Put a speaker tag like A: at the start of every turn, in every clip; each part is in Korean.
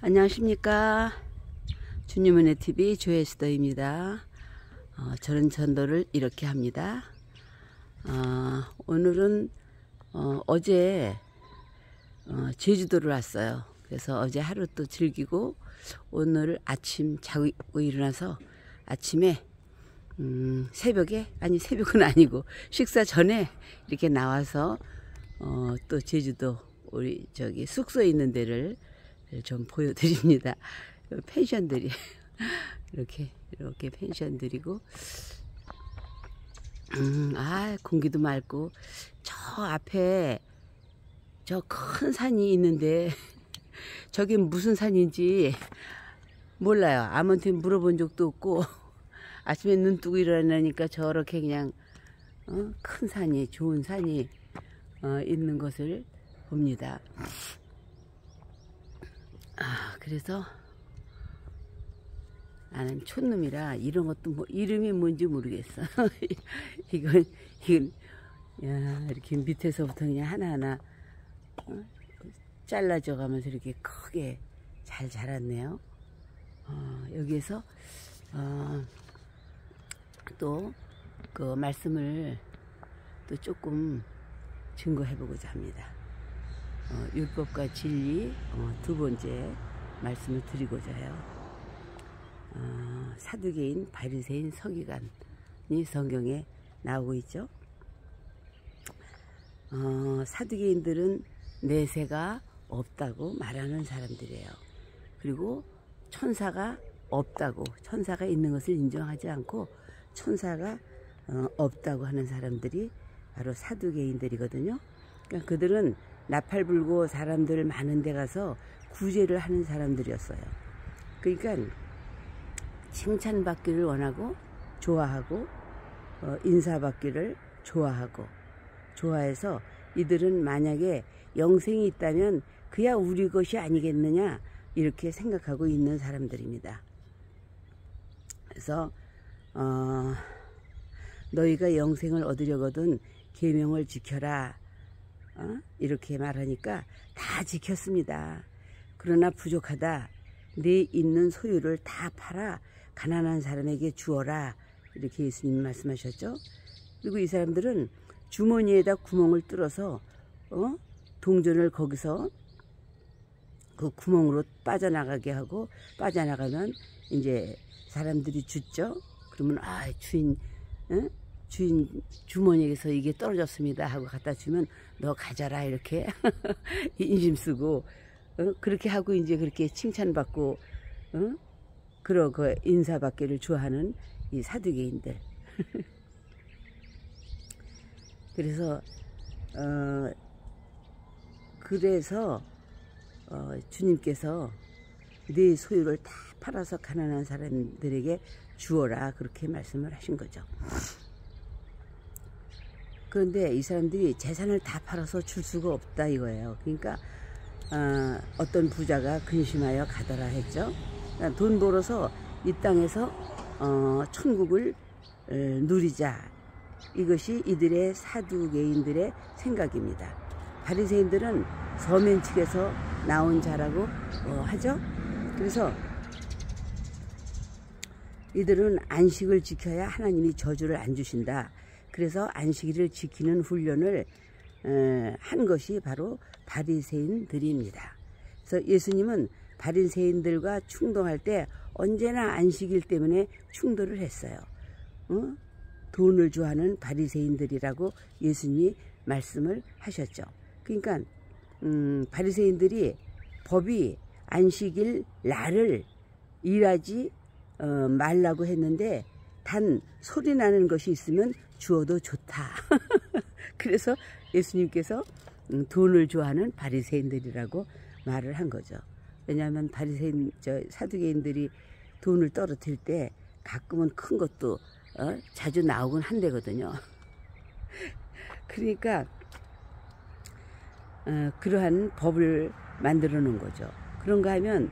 A: 안녕하십니까. 주님은혜 TV 조혜수더입니다. 저는 전도를 이렇게 합니다. 오늘은 어제 제주도를 왔어요. 그래서 어제 하루 또 즐기고 오늘 아침 자고 일어나서 아침에 새벽에, 아니 새벽은 아니고 식사 전에 이렇게 나와서 또 제주도 우리 저기 숙소에 있는 데를 좀 보여드립니다. 펜션들이 이렇게 펜션들이고, 공기도 맑고, 저 앞에 저 큰 산이 있는데 저게 무슨 산인지 몰라요. 아무한테 물어본 적도 없고, 아침에 눈 뜨고 일어나니까 저렇게 그냥 큰 산이, 좋은 산이 있는 것을 봅니다. 그래서 나는 촌놈이라 이런 것도 뭐 이름이 뭔지 모르겠어. 이건 야, 이렇게 밑에서부터 그냥 하나하나 잘라져 가면서 이렇게 크게 잘 자랐네요. 여기에서 또 그 말씀을 또 조금 증거해 보고자 합니다. 율법과 진리 두 번째 말씀을 드리고자 해요. 사두개인, 바리새인, 서기관이 성경에 나오고 있죠. 사두개인들은 내세가 없다고 말하는 사람들이에요. 그리고 천사가 없다고, 천사가 있는 것을 인정하지 않고 천사가 없다고 하는 사람들이 바로 사두개인들이거든요. 그러니까 그들은 나팔 불고 사람들 많은 데 가서 구제를 하는 사람들이었어요. 그러니까 칭찬받기를 원하고 좋아하고 인사받기를 좋아해서 이들은 만약에 영생이 있다면 그야 우리 것이 아니겠느냐 이렇게 생각하고 있는 사람들입니다. 그래서 너희가 영생을 얻으려거든 계명을 지켜라 이렇게 말하니까 다 지켰습니다. 그러나 부족하다. 네 있는 소유를 다 팔아 가난한 사람에게 주어라 이렇게 예수님이 말씀하셨죠. 그리고 이 사람들은 주머니에다 구멍을 뚫어서 동전을 거기서 그 구멍으로 빠져나가게 하고, 빠져나가면 이제 사람들이 줍죠. 그러면 주인 주머니에서 이게 떨어졌습니다 하고 갖다 주면 너 가져라 이렇게 인심 쓰고 그렇게 하고 이제 그렇게 칭찬받고 그러고 인사받기를 좋아하는 이 사두개인들. 그래서 주님께서 네 소유를 다 팔아서 가난한 사람들에게 주어라 그렇게 말씀을 하신 거죠. 그런데 이 사람들이 재산을 다 팔아서 줄 수가 없다 이거예요. 그러니까 어떤 부자가 근심하여 가더라 했죠. 그러니까 돈 벌어서 이 땅에서 천국을 누리자, 이것이 이들의 사두개인들의 생각입니다. 바리새인들은 서면 측에서 나온 자라고 하죠. 그래서 이들은 안식을 지켜야 하나님이 저주를 안 주신다. 그래서 안식일을 지키는 훈련을 한 것이 바로 바리새인들입니다. 그래서 예수님은 바리새인들과 충동할 때 언제나 안식일 때문에 충돌을 했어요. 돈을 좋아하는 바리새인들이라고 예수님이 말씀을 하셨죠. 그러니까 바리새인들이 법이 안식일 날을 일하지 말라고 했는데 단 소리 나는 것이 있으면 주어도 좋다. 그래서 예수님께서 돈을 좋아하는 바리새인들이라고 말을 한 거죠. 왜냐하면 사두개인들이 돈을 떨어뜨릴 때 가끔은 큰 것도 자주 나오곤 한대거든요. 그러니까 그러한 법을 만들어 놓은 거죠. 그런가 하면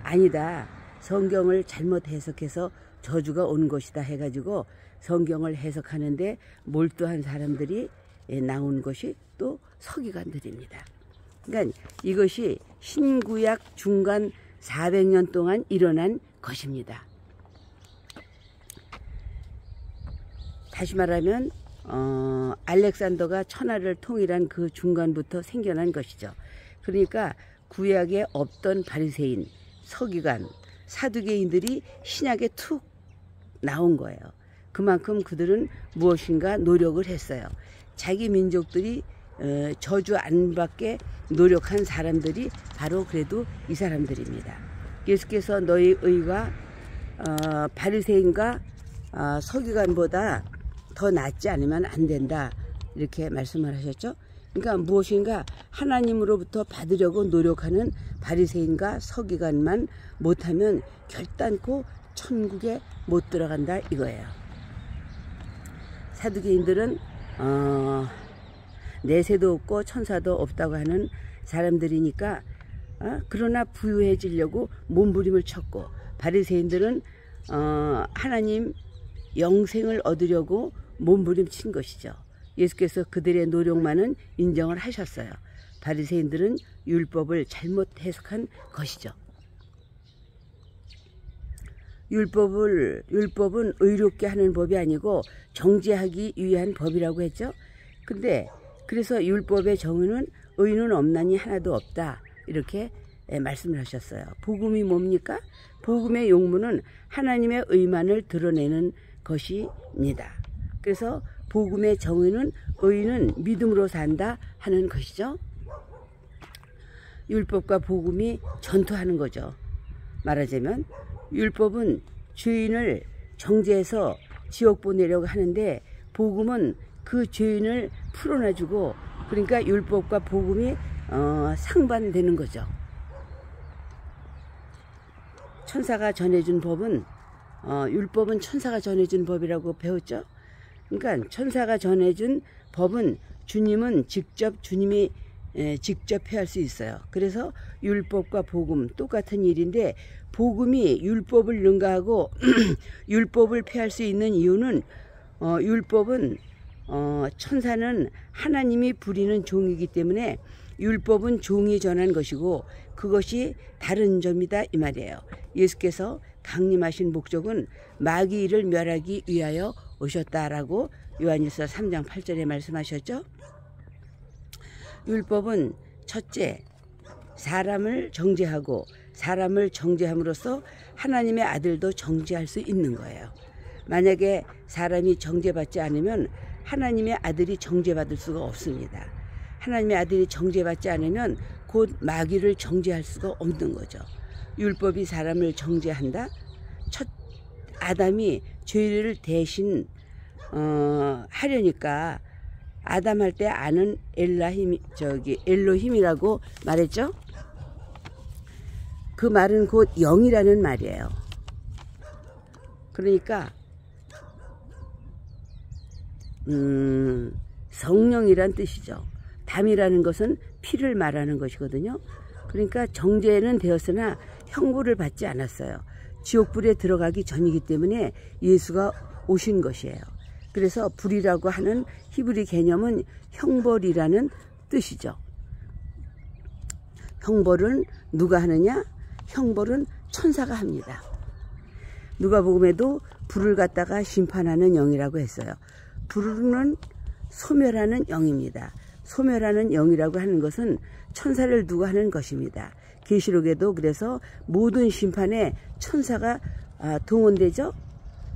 A: 아니다, 성경을 잘못 해석해서 저주가 온 것이다 해가지고 성경을 해석하는데 몰두한 사람들이 나온 것이 또 서기관들입니다. 그러니까 이것이 신구약 중간 400년 동안 일어난 것입니다. 다시 말하면 알렉산더가 천하를 통일한 그 중간부터 생겨난 것이죠. 그러니까 구약에 없던 바리새인, 서기관, 사두개인들이 신약에 툭 나온 거예요. 그만큼 그들은 무엇인가 노력을 했어요. 자기 민족들이 저주 안 받게 노력한 사람들이 바로 그래도 이 사람들입니다. 예수께서 너희 의가 바리새인과 서기관보다 더 낫지 않으면 안 된다, 이렇게 말씀을 하셨죠. 그러니까 무엇인가 하나님으로부터 받으려고 노력하는 바리새인과 서기관만 못하면 결단코 천국에 못 들어간다 이거예요. 사두개인들은 내세도 없고 천사도 없다고 하는 사람들이니까 그러나 부유해지려고 몸부림을 쳤고, 바리새인들은 하나님 영생을 얻으려고 몸부림친 것이죠. 예수께서 그들의 노력만은 인정을 하셨어요. 바리새인들은 율법을 잘못 해석한 것이죠. 율법은 의롭게 하는 법이 아니고 정죄하기 위한 법이라고 했죠. 근데 그래서 율법의 정의는 의는 없나니 하나도 없다, 이렇게 말씀을 하셨어요. 복음이 뭡니까? 복음의 용무는 하나님의 의만을 드러내는 것입니다. 그래서 복음의 정의는 의는 믿음으로 산다 하는 것이죠. 율법과 복음이 전투하는 거죠. 말하자면 율법은 죄인을 정죄해서 지옥 보내려고 하는데, 복음은 그 죄인을 풀어놔주고, 그러니까 율법과 복음이 상반되는 거죠. 천사가 전해준 법은 율법은 천사가 전해준 법이라고 배웠죠. 그러니까 천사가 전해준 법은 주님이 직접 해야 할 수 있어요. 그래서 율법과 복음 똑같은 일인데, 복음이 율법을 능가하고 율법을 폐할 수 있는 이유는 율법은 천사는 하나님이 부리는 종이기 때문에 율법은 종이 전한 것이고 그것이 다른 점이다 이 말이에요. 예수께서 강림하신 목적은 마귀를 멸하기 위하여 오셨다라고 요한일서 3장 8절에 말씀하셨죠. 율법은 첫째, 사람을 정죄하고 사람을 정죄함으로써 하나님의 아들도 정죄할 수 있는 거예요. 만약에 사람이 정죄받지 않으면 하나님의 아들이 정죄받을 수가 없습니다. 하나님의 아들이 정죄받지 않으면 곧 마귀를 정죄할 수가 없는 거죠. 율법이 사람을 정죄한다. 첫 아담이 죄를 대신 하려니까 아담 할 때 아는 엘로힘이라고 말했죠. 그 말은 곧 영이라는 말이에요. 그러니까 성령이란 뜻이죠. 담이라는 것은 피를 말하는 것이거든요. 그러니까 정죄는 되었으나 형벌을 받지 않았어요. 지옥불에 들어가기 전이기 때문에 예수가 오신 것이에요. 그래서 불이라고 하는 히브리 개념은 형벌이라는 뜻이죠. 형벌은 누가 하느냐? 형벌은 천사가 합니다. 누가복음에도 불을 갖다가 심판하는 영이라고 했어요. 불은 소멸하는 영입니다. 소멸하는 영이라고 하는 것은 천사를 두고 하는 것입니다. 계시록에도 그래서 모든 심판에 천사가 동원되죠.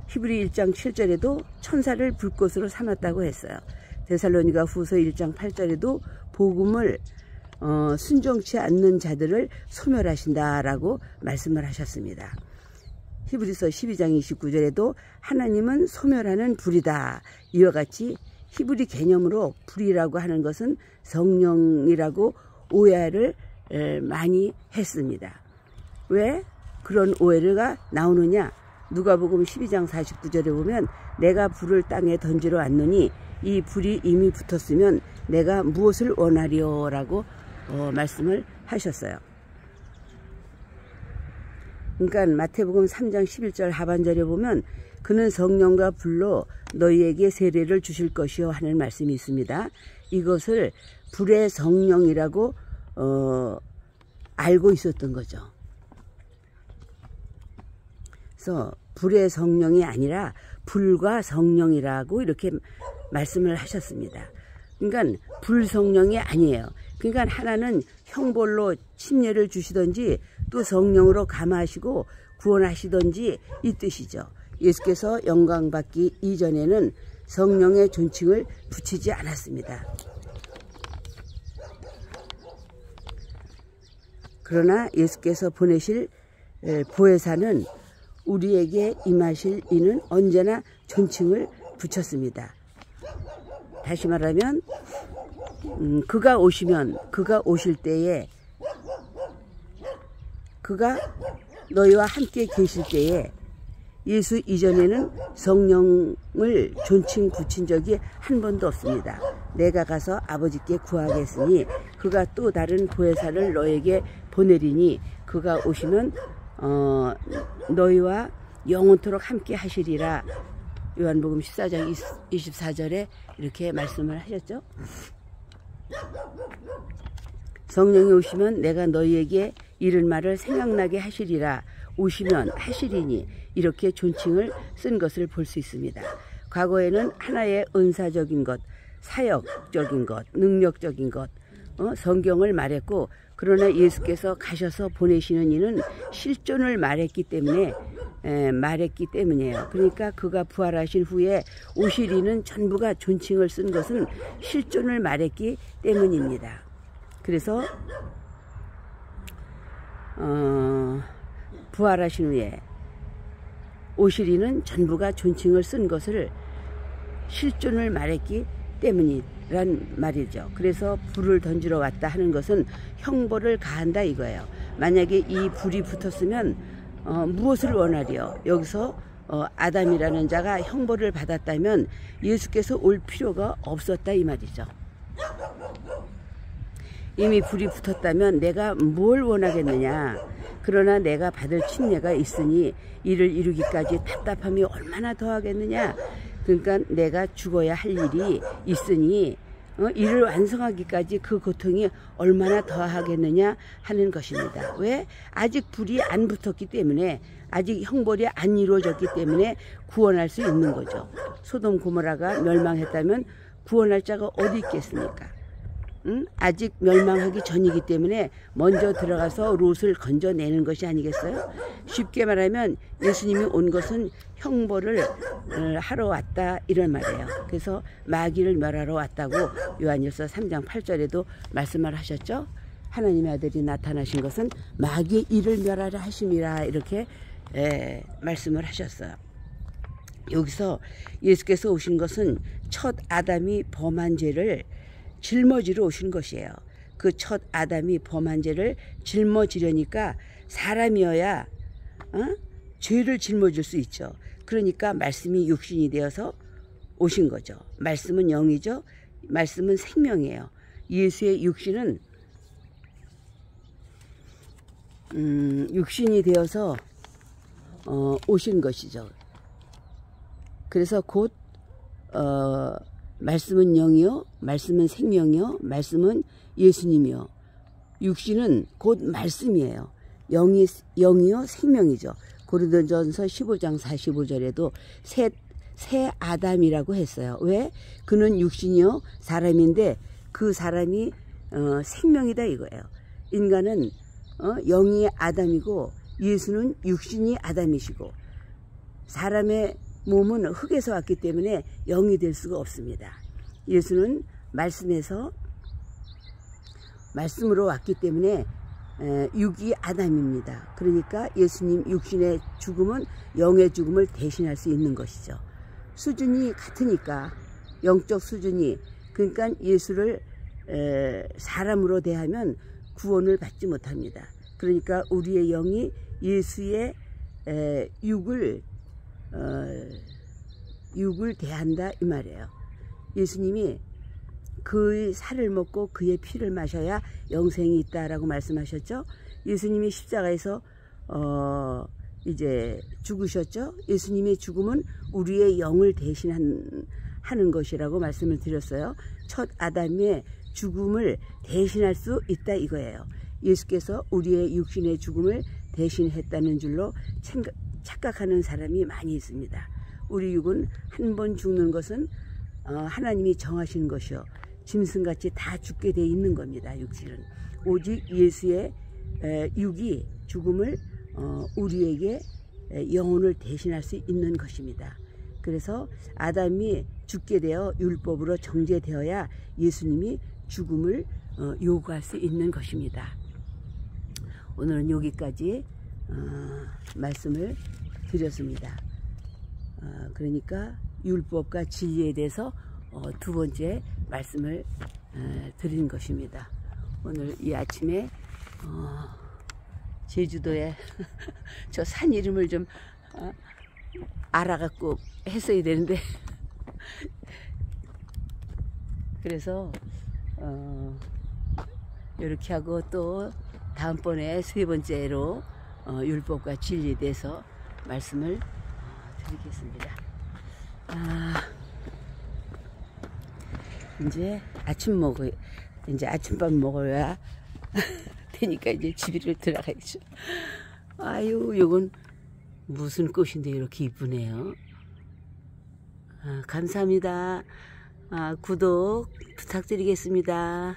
A: 히브리 1장 7절에도 천사를 불꽃으로 삼았다고 했어요. 데살로니가 후서 1장 8절에도 복음을 순종치 않는 자들을 소멸하신다라고 말씀을 하셨습니다. 히브리서 12장 29절에도 하나님은 소멸하는 불이다. 이와 같이 히브리 개념으로 불이라고 하는 것은 성령이라고 오해를 많이 했습니다. 왜 그런 오해가 나오느냐? 누가복음 12장 49절에 보면 내가 불을 땅에 던지러 왔노니 이 불이 이미 붙었으면 내가 무엇을 원하리요? 라고 말씀을 하셨어요. 그러니까 마태복음 3장 11절 하반절에 보면 그는 성령과 불로 너희에게 세례를 주실 것이요 하는 말씀이 있습니다. 이것을 불의 성령이라고 알고 있었던 거죠. 그래서 불의 성령이 아니라 불과 성령이라고 이렇게 말씀을 하셨습니다. 그러니까 불성령이 아니에요. 그러니까 하나는 형벌로 침례를 주시든지 또 성령으로 감화하시고 구원하시든지 이 뜻이죠. 예수께서 영광받기 이전에는 성령의 존칭을 붙이지 않았습니다. 그러나 예수께서 보내실 보혜사는 우리에게 임하실 이는 언제나 존칭을 붙였습니다. 다시 말하면 그가 오실 때에 그가 너희와 함께 계실 때에 예수 이전에는 성령을 존칭 붙인 적이 한 번도 없습니다. 내가 가서 아버지께 구하겠으니 그가 또 다른 보혜사를 너에게 보내리니 그가 오시면 너희와 영원토록 함께 하시리라. 요한복음 14장 24절에 이렇게 말씀을 하셨죠. 성령이 오시면 내가 너희에게 이른 말을 생각나게 하시리라. 오시면 하시리니 이렇게 존칭을 쓴 것을 볼 수 있습니다. 과거에는 하나의 은사적인 것, 사역적인 것, 능력적인 것, 성경을 말했고, 그러나 예수께서 가셔서 보내시는 이는 실존을 말했기 때문이에요. 그러니까 그가 부활하신 후에 오실 이는 전부가 존칭을 쓴 것은 실존을 말했기 때문입니다. 그래서 부활하신 후에 오실 이는 전부가 존칭을 쓴 것을 실존을 말했기 때문이란 말이죠. 그래서 불을 던지러 왔다 하는 것은 형벌을 가한다 이거예요. 만약에 이 불이 붙었으면 무엇을 원하리요? 여기서 아담이라는 자가 형벌을 받았다면 예수께서 올 필요가 없었다 이 말이죠. 이미 불이 붙었다면 내가 뭘 원하겠느냐. 그러나 내가 받을 침례가 있으니 이를 이루기까지 답답함이 얼마나 더하겠느냐. 그러니까 내가 죽어야 할 일이 있으니 이를 완성하기까지 그 고통이 얼마나 더하겠느냐 하는 것입니다. 왜? 아직 불이 안 붙었기 때문에, 아직 형벌이 안 이루어졌기 때문에 구원할 수 있는 거죠. 소돔 고모라가 멸망했다면 구원할 자가 어디 있겠습니까? 아직 멸망하기 전이기 때문에 먼저 들어가서 롯을 건져내는 것이 아니겠어요? 쉽게 말하면 예수님이 온 것은 형벌을 하러 왔다 이런 말이에요. 그래서 마귀를 멸하러 왔다고 요한일서 3장 8절에도 말씀을 하셨죠. 하나님의 아들이 나타나신 것은 마귀의 일을 멸하려 하심이라 이렇게 말씀을 하셨어요. 여기서 예수께서 오신 것은 첫 아담이 범한 죄를 짊어지러 오신 것이에요. 그 첫 아담이 범한 죄를 짊어지려니까 사람이어야 죄를 짊어질 수 있죠. 그러니까 말씀이 육신이 되어서 오신 거죠. 말씀은 영이죠. 말씀은 생명이에요. 예수의 육신은 육신이 되어서 오신 것이죠. 그래서 곧 말씀은 영이요, 말씀은 생명이요, 말씀은 예수님이요. 육신은 곧 말씀이에요. 영이요, 생명이죠. 고린도전서 15장 45절에도 새 아담이라고 했어요. 왜? 그는 육신이요, 사람인데 그 사람이 생명이다 이거예요. 인간은 영이 아담이고 예수는 육신이 아담이시고, 사람의 몸은 흙에서 왔기 때문에 영이 될 수가 없습니다. 예수는 말씀으로 왔기 때문에 육이 아담입니다. 그러니까 예수님 육신의 죽음은 영의 죽음을 대신할 수 있는 것이죠. 수준이 같으니까, 영적 수준이. 그러니까 예수를 사람으로 대하면 구원을 받지 못합니다. 그러니까 우리의 영이 예수의 육을 대한다 이 말이에요. 예수님이 그의 살을 먹고 그의 피를 마셔야 영생이 있다라고 말씀하셨죠. 예수님이 십자가에서 이제 죽으셨죠. 예수님의 죽음은 우리의 영을 대신하는 것이라고 말씀을 드렸어요. 첫 아담의 죽음을 대신할 수 있다 이거예요. 예수께서 우리의 육신의 죽음을 대신했다는 줄로 착각하는 사람이 많이 있습니다. 우리 육은 한 번 죽는 것은 하나님이 정하신 것이요, 짐승같이 다 죽게 돼 있는 겁니다. 육신은 오직 예수의 육이 죽음을 우리에게 영혼을 대신할 수 있는 것입니다. 그래서 아담이 죽게 되어 율법으로 정죄되어야 예수님이 죽음을 요구할 수 있는 것입니다. 오늘은 여기까지 말씀을 드렸습니다. 그러니까 율법과 진리에 대해서 두 번째 말씀을 드린 것입니다. 오늘 이 아침에 제주도에 저 산 이름을 좀 알아갖고 했어야 되는데 그래서 이렇게 하고 또 다음번에 세 번째로 율법과 진리에 대해서 말씀을 드리겠습니다. 이제 이제 아침밥 먹어야 되니까 이제 집에 들어가야죠. 아유, 요건 무슨 꽃인데 이렇게 이쁘네요. 감사합니다. 구독 부탁드리겠습니다.